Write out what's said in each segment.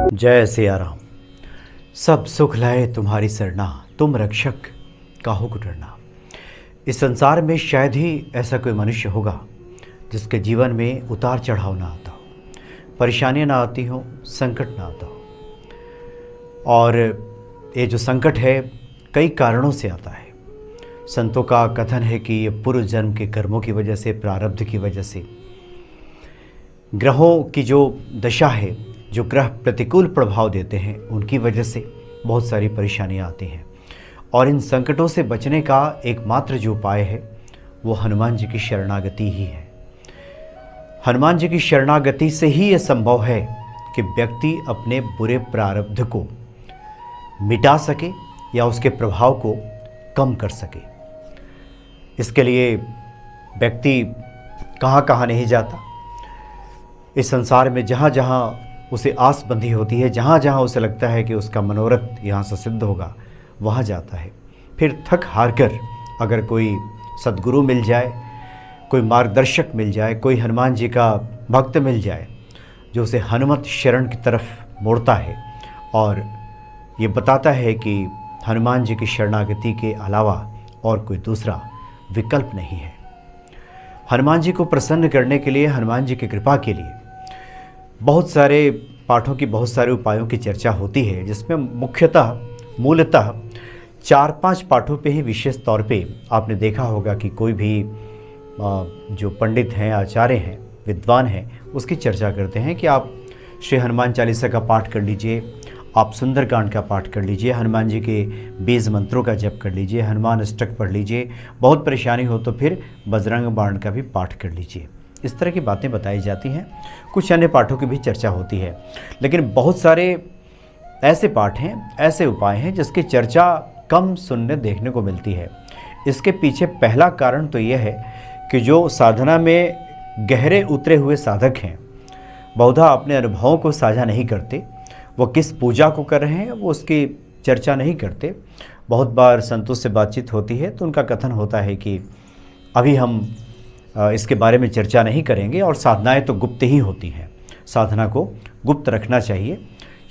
जय सिया राम। सब सुख लाए तुम्हारी सरना, तुम रक्षक काहू को डरना। इस संसार में शायद ही ऐसा कोई मनुष्य होगा जिसके जीवन में उतार चढ़ाव ना आता हो, परेशानियां ना आती हो, संकट ना आता हो। और ये जो संकट है कई कारणों से आता है। संतों का कथन है कि ये पूर्व जन्म के कर्मों की वजह से, प्रारब्ध की वजह से, ग्रहों की जो दशा है, जो ग्रह प्रतिकूल प्रभाव देते हैं उनकी वजह से बहुत सारी परेशानियां आती हैं। और इन संकटों से बचने का एकमात्र जो उपाय है वो हनुमान जी की शरणागति ही है। हनुमान जी की शरणागति से ही यह संभव है कि व्यक्ति अपने बुरे प्रारब्ध को मिटा सके या उसके प्रभाव को कम कर सके। इसके लिए व्यक्ति कहाँ कहाँ नहीं जाता। इस संसार में जहाँ जहाँ उसे आस बंधी होती है, जहाँ जहाँ उसे लगता है कि उसका मनोरथ यहाँ से सिद्ध होगा, वहाँ जाता है। फिर थक हार कर अगर कोई सद्गुरु मिल जाए, कोई मार्गदर्शक मिल जाए, कोई हनुमान जी का भक्त मिल जाए जो उसे हनुमत शरण की तरफ मोड़ता है और ये बताता है कि हनुमान जी की शरणागति के अलावा और कोई दूसरा विकल्प नहीं है। हनुमान जी को प्रसन्न करने के लिए, हनुमान जी की कृपा के लिए बहुत सारे पाठों की, बहुत सारे उपायों की चर्चा होती है, जिसमें मुख्यतः मूलतः 4-5 पाठों पे ही विशेष तौर पे आपने देखा होगा कि कोई भी जो पंडित हैं, आचार्य हैं, विद्वान हैं, उसकी चर्चा करते हैं कि आप श्री हनुमान चालीसा का पाठ कर लीजिए, आप सुंदरकांड का पाठ कर लीजिए, हनुमान जी के 20 मंत्रों का जप कर लीजिए, हनुमान अष्टक पढ़ लीजिए, बहुत परेशानी हो तो फिर बजरंग बाण का भी पाठ कर लीजिए। इस तरह की बातें बताई जाती हैं। कुछ अन्य पाठों की भी चर्चा होती है, लेकिन बहुत सारे ऐसे पाठ हैं, ऐसे उपाय हैं जिसकी चर्चा कम सुनने देखने को मिलती है। इसके पीछे पहला कारण तो यह है कि जो साधना में गहरे उतरे हुए साधक हैं, बहुधा अपने अनुभवों को साझा नहीं करते। वो किस पूजा को कर रहे हैं वो उसकी चर्चा नहीं करते। बहुत बार संतों से बातचीत होती है तो उनका कथन होता है कि अभी हम इसके बारे में चर्चा नहीं करेंगे और साधनाएं तो गुप्त ही होती हैं, साधना को गुप्त रखना चाहिए।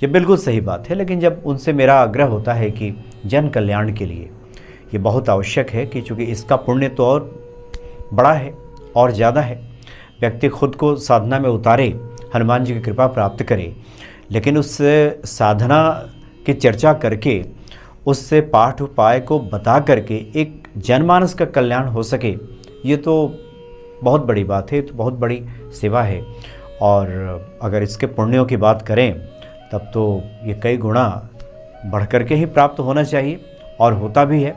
ये बिल्कुल सही बात है, लेकिन जब उनसे मेरा आग्रह होता है कि जन कल्याण के लिए ये बहुत आवश्यक है कि चूँकि इसका पुण्य तो और बड़ा है और ज़्यादा है, व्यक्ति खुद को साधना में उतारे, हनुमान जी की कृपा प्राप्त करे, लेकिन उस साधना की चर्चा करके, उससे पाठ उपाय को बता करके एक जनमानस का कल्याण हो सके, ये तो बहुत बड़ी बात है, तो बहुत बड़ी सेवा है। और अगर इसके पुण्यों की बात करें तब तो ये कई गुना बढ़ कर के ही प्राप्त होना चाहिए और होता भी है।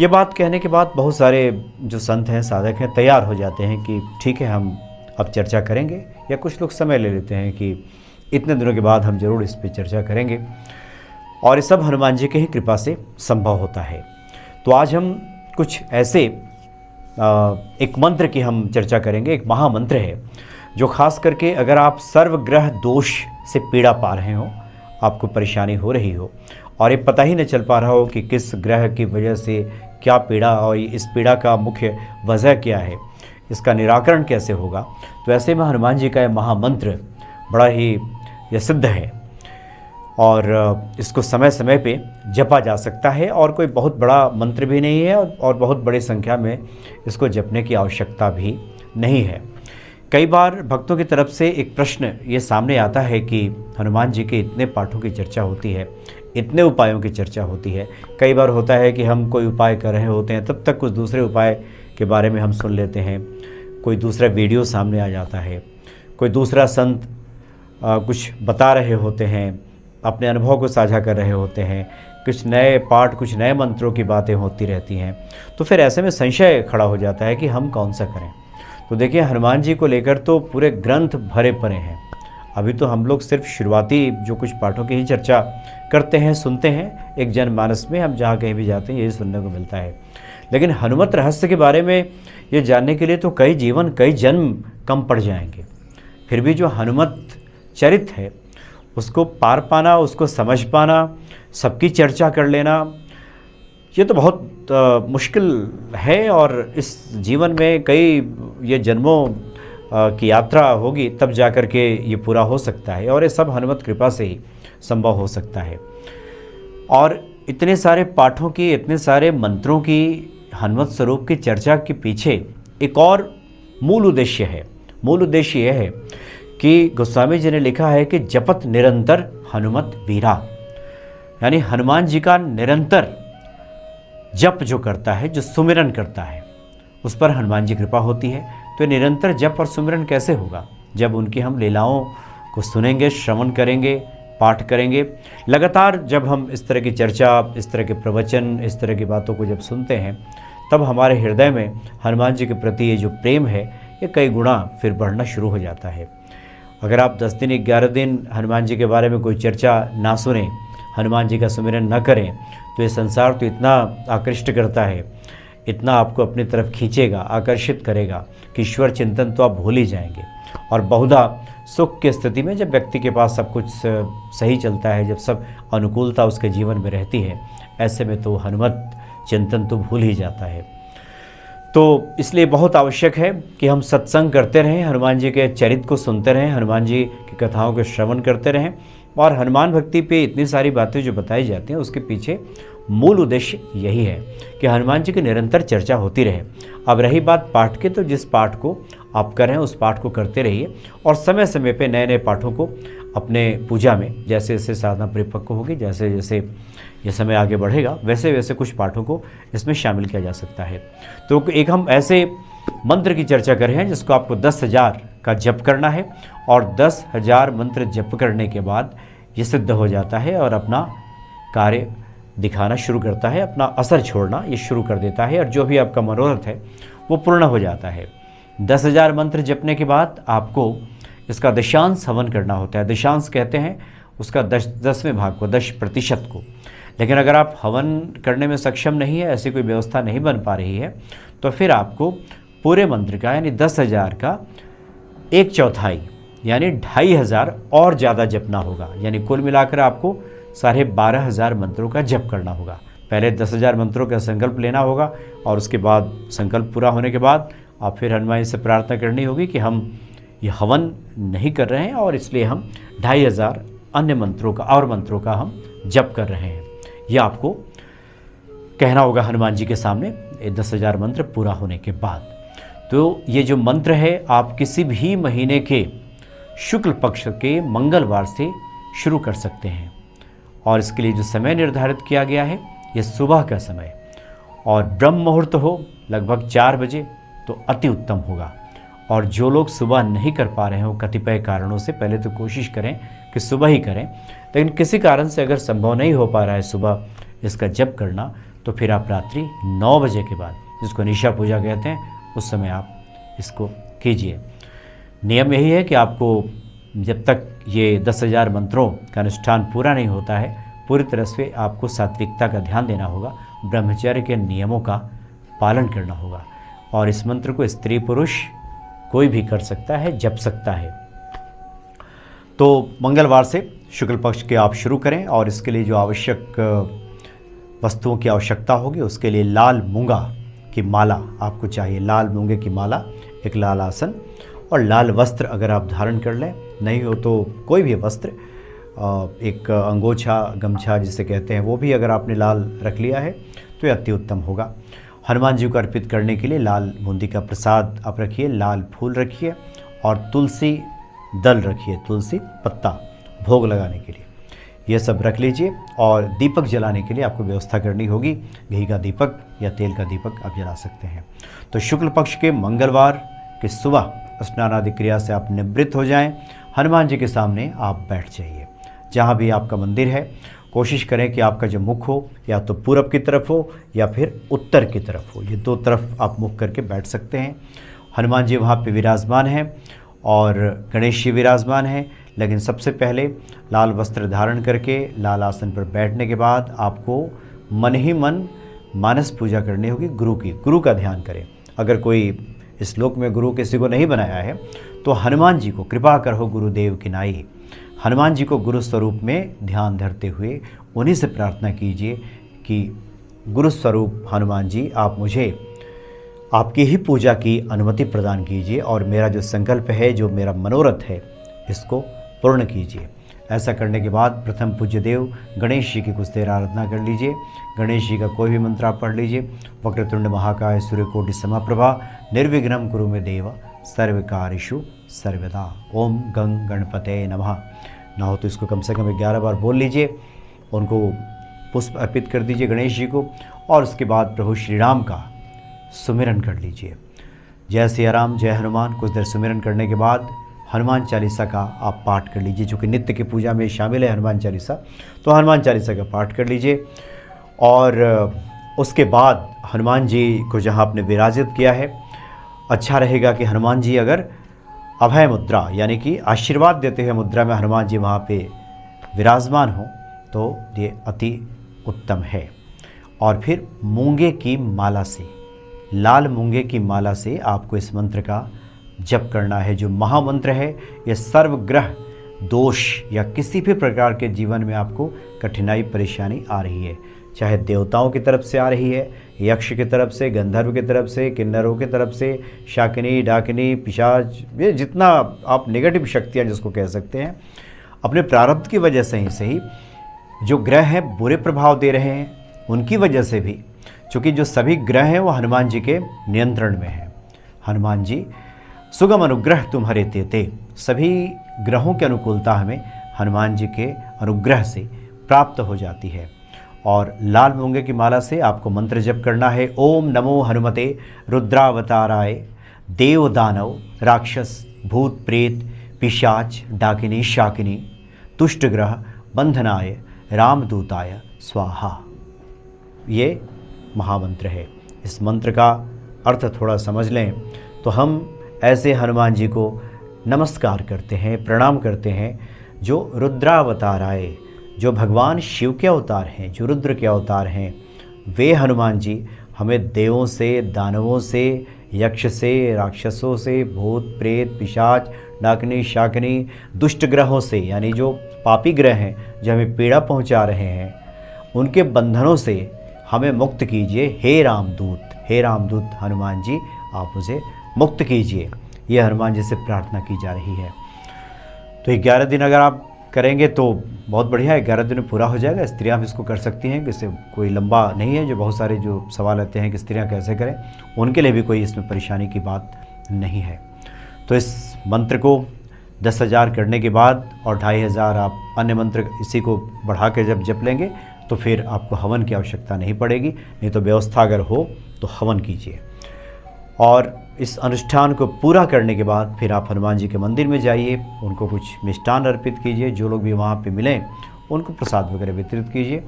ये बात कहने के बाद बहुत सारे जो संत हैं, साधक हैं, तैयार हो जाते हैं कि ठीक है, हम अब चर्चा करेंगे, या कुछ लोग समय ले लेते हैं कि इतने दिनों के बाद हम जरूर इस पर चर्चा करेंगे। और ये सब हनुमान जी की ही कृपा से संभव होता है। तो आज हम कुछ ऐसे एक मंत्र की हम चर्चा करेंगे। एक महामंत्र है जो खास करके अगर आप सर्वग्रह दोष से पीड़ा पा रहे हो, आपको परेशानी हो रही हो और ये पता ही नहीं चल पा रहा हो कि किस ग्रह की वजह से क्या पीड़ा और इस पीड़ा का मुख्य वजह क्या है, इसका निराकरण कैसे होगा, तो ऐसे में हनुमान जी का यह महामंत्र बड़ा ही यह सिद्ध है और इसको समय समय पे जपा जा सकता है। और कोई बहुत बड़ा मंत्र भी नहीं है और बहुत बड़ी संख्या में इसको जपने की आवश्यकता भी नहीं है। कई बार भक्तों की तरफ से एक प्रश्न ये सामने आता है कि हनुमान जी के इतने पाठों की चर्चा होती है, इतने उपायों की चर्चा होती है, कई बार होता है कि हम कोई उपाय कर रहे होते हैं, तब तक कुछ दूसरे उपाय के बारे में हम सुन लेते हैं, कोई दूसरा वीडियो सामने आ जाता है, कोई दूसरा संत कुछ बता रहे होते हैं, अपने अनुभव को साझा कर रहे होते हैं, कुछ नए पाठ, कुछ नए मंत्रों की बातें होती रहती हैं। तो फिर ऐसे में संशय खड़ा हो जाता है कि हम कौन सा करें। तो देखिए, हनुमान जी को लेकर तो पूरे ग्रंथ भरे पड़े हैं। अभी तो हम लोग सिर्फ शुरुआती जो कुछ पाठों की ही चर्चा करते हैं, सुनते हैं। एक जनमानस में हम जहाँ कहीं भी जाते हैं यही सुनने को मिलता है, लेकिन हनुमत रहस्य के बारे में ये जानने के लिए तो कई जीवन, कई जन्म कम पड़ जाएंगे। फिर भी जो हनुमत चरित्र है उसको पार पाना, उसको समझ पाना, सबकी चर्चा कर लेना, ये तो बहुत मुश्किल है। और इस जीवन में कई ये जन्मों की यात्रा होगी तब जा कर के ये पूरा हो सकता है, और ये सब हनुमत कृपा से ही संभव हो सकता है। और इतने सारे पाठों की, इतने सारे मंत्रों की, हनुमत स्वरूप की चर्चा के पीछे एक और मूल उद्देश्य है। मूल उद्देश्य यह है कि गोस्वामी जी ने लिखा है कि जपत निरंतर हनुमत वीरा, यानी हनुमान जी का निरंतर जप जो करता है, जो सुमिरन करता है, उस पर हनुमान जी कृपा होती है। तो निरंतर जप और सुमिरन कैसे होगा? जब उनकी हम लीलाओं को सुनेंगे, श्रवण करेंगे, पाठ करेंगे। लगातार जब हम इस तरह की चर्चा, इस तरह के प्रवचन, इस तरह की बातों को जब सुनते हैं, तब हमारे हृदय में हनुमान जी के प्रति ये जो प्रेम है ये कई गुना फिर बढ़ना शुरू हो जाता है। अगर आप 10 दिन 11 दिन हनुमान जी के बारे में कोई चर्चा ना सुने, हनुमान जी का सुमिरन न करें, तो ये संसार तो इतना आकृष्ट करता है, इतना आपको अपनी तरफ खींचेगा, आकर्षित करेगा कि ईश्वर चिंतन तो आप भूल ही जाएंगे। और बहुधा सुख की स्थिति में जब व्यक्ति के पास सब कुछ सही चलता है, जब सब अनुकूलता उसके जीवन में रहती है, ऐसे में तो हनुमत चिंतन तो भूल ही जाता है। तो इसलिए बहुत आवश्यक है कि हम सत्संग करते रहें, हनुमान जी के चरित्र को सुनते रहें, हनुमान जी की कथाओं के श्रवण करते रहें। और हनुमान भक्ति पे इतनी सारी बातें जो बताई जाती हैं, उसके पीछे मूल उद्देश्य यही है कि हनुमान जी की निरंतर चर्चा होती रहे। अब रही बात पाठ की, तो जिस पाठ को आप करें उस पाठ को करते रहिए, और समय समय पे नए नए पाठों को अपने पूजा में, जैसे जैसे साधना परिपक्व होगी, जैसे जैसे ये समय आगे बढ़ेगा, वैसे वैसे कुछ पाठों को इसमें शामिल किया जा सकता है। तो एक हम ऐसे मंत्र की चर्चा कर रहे हैं जिसको आपको 10,000 का जप करना है, और 10,000 मंत्र जप करने के बाद ये सिद्ध हो जाता है और अपना कार्य दिखाना शुरू करता है, अपना असर छोड़ना ये शुरू कर देता है, और जो भी आपका मनोरथ है वो पूर्ण हो जाता है। 10,000 मंत्र जपने के बाद आपको इसका दशांश हवन करना होता है। दशांश कहते हैं उसका 10वें भाग को, 10% को। लेकिन अगर आप हवन करने में सक्षम नहीं है, ऐसी कोई व्यवस्था नहीं बन पा रही है, तो फिर आपको पूरे मंत्र का, यानी 10,000 का 1/4 यानी 2,500 और ज़्यादा जपना होगा। यानी कुल मिलाकर आपको 12,500 मंत्रों का जप करना होगा। पहले 10,000 मंत्रों का संकल्प लेना होगा, और उसके बाद संकल्प पूरा होने के बाद आप फिर हनुमान जी से प्रार्थना करनी होगी कि हम ये हवन नहीं कर रहे हैं, और इसलिए हम 2,500 अन्य मंत्रों का और मंत्रों का हम जप कर रहे हैं। यह आपको कहना होगा हनुमान जी के सामने 10,000 मंत्र पूरा होने के बाद। तो ये जो मंत्र है आप किसी भी महीने के शुक्ल पक्ष के मंगलवार से शुरू कर सकते हैं, और इसके लिए जो समय निर्धारित किया गया है ये सुबह का समय, और ब्रह्म मुहूर्त हो लगभग 4 बजे तो अति उत्तम होगा। और जो लोग सुबह नहीं कर पा रहे हो कतिपय कारणों से, पहले तो कोशिश करें कि सुबह ही करें, लेकिन किसी कारण से अगर संभव नहीं हो पा रहा है सुबह इसका जप करना, तो फिर आप रात्रि 9 बजे के बाद, जिसको निशा पूजा कहते हैं, उस समय आप इसको कीजिए। नियम यही है कि आपको जब तक ये 10,000 मंत्रों का अनुष्ठान पूरा नहीं होता है, पूरी तरह से आपको सात्विकता का ध्यान देना होगा, ब्रह्मचर्य के नियमों का पालन करना होगा। और इस मंत्र को स्त्री पुरुष कोई भी कर सकता है, जप सकता है। तो मंगलवार से शुक्ल पक्ष के आप शुरू करें, और इसके लिए जो आवश्यक वस्तुओं की आवश्यकता होगी, उसके लिए लाल मूंगा की माला आपको चाहिए। लाल मूंगे की माला, एक लाल आसन और लाल वस्त्र अगर आप धारण कर लें, नहीं हो तो कोई भी वस्त्र, एक अंगोछा, गमछा जिसे कहते हैं, वो भी अगर आपने लाल रख लिया है तो ये अति उत्तम होगा। हनुमान जी को अर्पित करने के लिए लाल बूंदी का प्रसाद आप रखिए, लाल फूल रखिए, और तुलसी दल रखिए, तुलसी पत्ता भोग लगाने के लिए ये सब रख लीजिए। और दीपक जलाने के लिए आपको व्यवस्था करनी होगी, घी का दीपक या तेल का दीपक आप जला सकते हैं। तो शुक्ल पक्ष के मंगलवार की सुबह स्नान आदि क्रिया से आप निवृत्त हो जाएं, हनुमान जी के सामने आप बैठ जाइए। जहाँ भी आपका मंदिर है, कोशिश करें कि आपका जो मुख हो या तो पूरब की तरफ हो या फिर उत्तर की तरफ हो, ये 2 तरफ आप मुख करके बैठ सकते हैं। हनुमान जी वहाँ पे विराजमान हैं और गणेश जी विराजमान हैं, लेकिन सबसे पहले लाल वस्त्र धारण करके लाल आसन पर बैठने के बाद आपको मन ही मन मानस पूजा करनी होगी गुरु की। गुरु का ध्यान करें। अगर कोई इस श्लोक में गुरु किसी को नहीं बनाया है तो हनुमान जी को कृपा करो गुरुदेव की नाई, हनुमान जी को गुरु स्वरूप में ध्यान धरते हुए उन्हीं से प्रार्थना कीजिए कि गुरु स्वरूप हनुमान जी आप मुझे आपकी ही पूजा की अनुमति प्रदान कीजिए और मेरा जो संकल्प है, जो मेरा मनोरथ है, इसको पूर्ण कीजिए। ऐसा करने के बाद प्रथम पूज्य देव गणेश जी की कुछ देर आराधना कर लीजिए। गणेश जी का कोई भी मंत्र आप पढ़ लीजिए। वक्रतुंड महाकाय सूर्यकोटि समप्रभा निर्विघ्नं कुरु मे देव सर्वकार्येषु सर्वदा। ओम गंग गणपते नमः। ना हो तो इसको कम से कम 11 बार बोल लीजिए। उनको पुष्प अर्पित कर दीजिए गणेश जी को और उसके बाद प्रभु श्री राम का सुमिरन कर लीजिए। जय सिया राम, जय हनुमान। कुछ देर सुमिरन करने के बाद हनुमान चालीसा का आप पाठ कर लीजिए, जो कि नित्य की पूजा में शामिल है हनुमान चालीसा। तो हनुमान चालीसा का पाठ कर लीजिए और उसके बाद हनुमान जी को जहाँ आपने विराजित किया है, अच्छा रहेगा कि हनुमान जी अगर अभय मुद्रा यानी कि आशीर्वाद देते हुए मुद्रा में हनुमान जी वहाँ पे विराजमान हो तो ये अति उत्तम है। और फिर मूंगे की माला से, लाल मूंगे की माला से आपको इस मंत्र का जप करना है। जो महामंत्र है ये सर्वग्रह दोष या किसी भी प्रकार के जीवन में आपको कठिनाई परेशानी आ रही है, चाहे देवताओं की तरफ से आ रही है, यक्ष की तरफ से, गंधर्व की तरफ से, किन्नरों की तरफ से, शाकिनी डाकिनी पिशाच, ये जितना आप नेगेटिव शक्तियाँ जिसको कह सकते हैं, अपने प्रारब्ध की वजह से ही जो ग्रह हैं बुरे प्रभाव दे रहे हैं, उनकी वजह से भी, क्योंकि जो सभी ग्रह हैं वो हनुमान जी के नियंत्रण में हैं। हनुमान जी सुगम अनुग्रह तुम्हारे तेते, सभी ग्रहों की अनुकूलता हमें हनुमान जी के अनुग्रह से प्राप्त हो जाती है। और लाल मूंगे की माला से आपको मंत्र जप करना है। ओम नमो हनुमते रुद्रावताराय देव दानव राक्षस भूत प्रेत पिशाच डाकिनी शाकिनी तुष्टग्रह बंधनाय रामदूताय स्वाहा। ये महामंत्र है। इस मंत्र का अर्थ थोड़ा समझ लें तो हम ऐसे हनुमान जी को नमस्कार करते हैं, प्रणाम करते हैं, जो रुद्रावतार आए, जो भगवान शिव के अवतार हैं, जो रुद्र के अवतार हैं, वे हनुमान जी हमें देवों से, दानवों से, यक्ष से, राक्षसों से, भूत प्रेत पिशाच डाकिनी शाकिनी दुष्ट ग्रहों से, यानी जो पापी ग्रह हैं जो हमें पीड़ा पहुंचा रहे हैं, उनके बंधनों से हमें मुक्त कीजिए। हे रामदूत हनुमान जी आप उसे मुक्त कीजिए। ये हनुमान जी से प्रार्थना की जा रही है। तो 11 दिन अगर आप करेंगे तो बहुत बढ़िया है, 11 दिन में पूरा हो जाएगा। स्त्रियां भी इसको कर सकती हैं, इससे कोई लंबा नहीं है। जो बहुत सारे जो सवाल आते हैं कि स्त्रियां कैसे करें, उनके लिए भी कोई इसमें परेशानी की बात नहीं है। तो इस मंत्र को 10,000 करने के बाद और 2,500 आप अन्य मंत्र इसी को बढ़ा के जब जप लेंगे तो फिर आपको हवन की आवश्यकता नहीं पड़ेगी। नहीं तो व्यवस्था अगर हो तो हवन कीजिए। और इस अनुष्ठान को पूरा करने के बाद फिर आप हनुमान जी के मंदिर में जाइए, उनको कुछ मिष्ठान अर्पित कीजिए। जो लोग भी वहाँ पे मिलें उनको प्रसाद वगैरह वितरित कीजिए।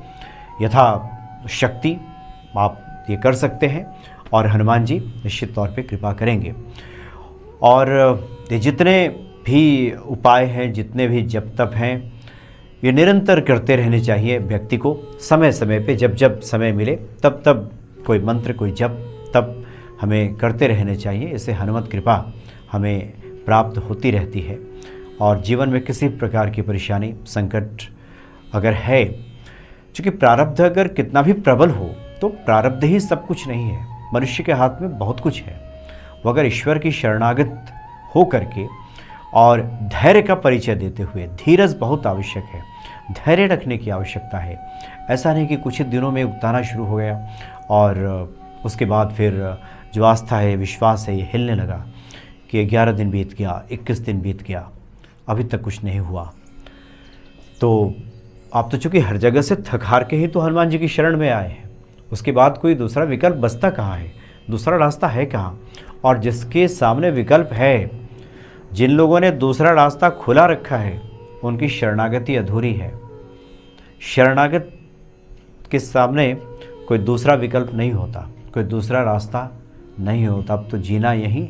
यथा शक्ति आप ये कर सकते हैं और हनुमान जी निश्चित तौर पे कृपा करेंगे। और ये जितने भी उपाय हैं, जितने भी जप तप हैं, ये निरंतर करते रहने चाहिए व्यक्ति को। समय समय पे जब जब समय मिले तब तब कोई मंत्र, कोई जप तब हमें करते रहने चाहिए। इससे हनुमत कृपा हमें प्राप्त होती रहती है। और जीवन में किसी प्रकार की परेशानी संकट अगर है, क्योंकि प्रारब्ध अगर कितना भी प्रबल हो तो प्रारब्ध ही सब कुछ नहीं है। मनुष्य के हाथ में बहुत कुछ है। वो अगर ईश्वर की शरणागत हो करके और धैर्य का परिचय देते हुए, धीरज बहुत आवश्यक है, धैर्य रखने की आवश्यकता है। ऐसा नहीं कि कुछ ही दिनों में उगताना शुरू हो गया और उसके बाद फिर जो आस्था है, विश्वास है, ये हिलने लगा कि 11 दिन बीत गया, 21 दिन बीत गया, अभी तक कुछ नहीं हुआ। तो आप तो चूँकि हर जगह से थक हार के ही तो हनुमान जी की शरण में आए हैं, उसके बाद कोई दूसरा विकल्प बचता कहाँ है, दूसरा रास्ता है कहाँ। और जिसके सामने विकल्प है, जिन लोगों ने दूसरा रास्ता खुला रखा है, उनकी शरणागति अधूरी है। शरणागत के सामने कोई दूसरा विकल्प नहीं होता, कोई दूसरा रास्ता नहीं होता। अब तो जीना यहीं,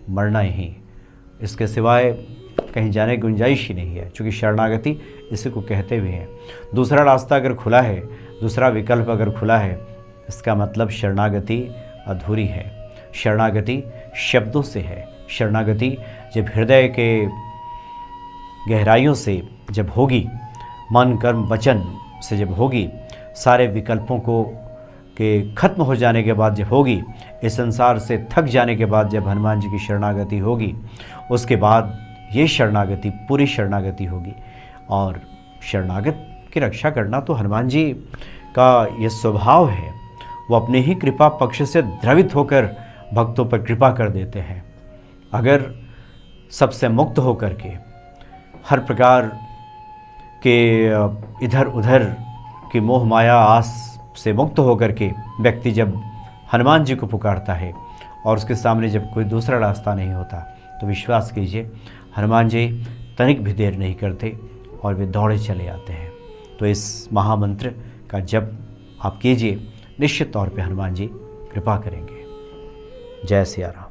मरना यहीं, इसके सिवाय कहीं जाने की गुंजाइश ही नहीं है। क्योंकि शरणागति इसी को कहते भी हैं। दूसरा रास्ता अगर खुला है, दूसरा विकल्प अगर खुला है, इसका मतलब शरणागति अधूरी है। शरणागति शब्दों से है। शरणागति जब हृदय के गहराइयों से जब होगी, मन कर्म वचन से जब होगी, सारे विकल्पों को के खत्म हो जाने के बाद जब होगी, इस संसार से थक जाने के बाद जब हनुमान जी की शरणागति होगी, उसके बाद ये शरणागति पूरी शरणागति होगी। और शरणागत की रक्षा करना तो हनुमान जी का ये स्वभाव है। वो अपने ही कृपा पक्ष से द्रवित होकर भक्तों पर कृपा कर देते हैं। अगर सबसे मुक्त होकर के, हर प्रकार के इधर उधर की मोह माया आस से मुक्त होकर के व्यक्ति जब हनुमान जी को पुकारता है और उसके सामने जब कोई दूसरा रास्ता नहीं होता, तो विश्वास कीजिए हनुमान जी तनिक भी देर नहीं करते और वे दौड़े चले आते हैं। तो इस महामंत्र का जप आप कीजिए, निश्चित तौर पे हनुमान जी कृपा करेंगे। जय सिया राम।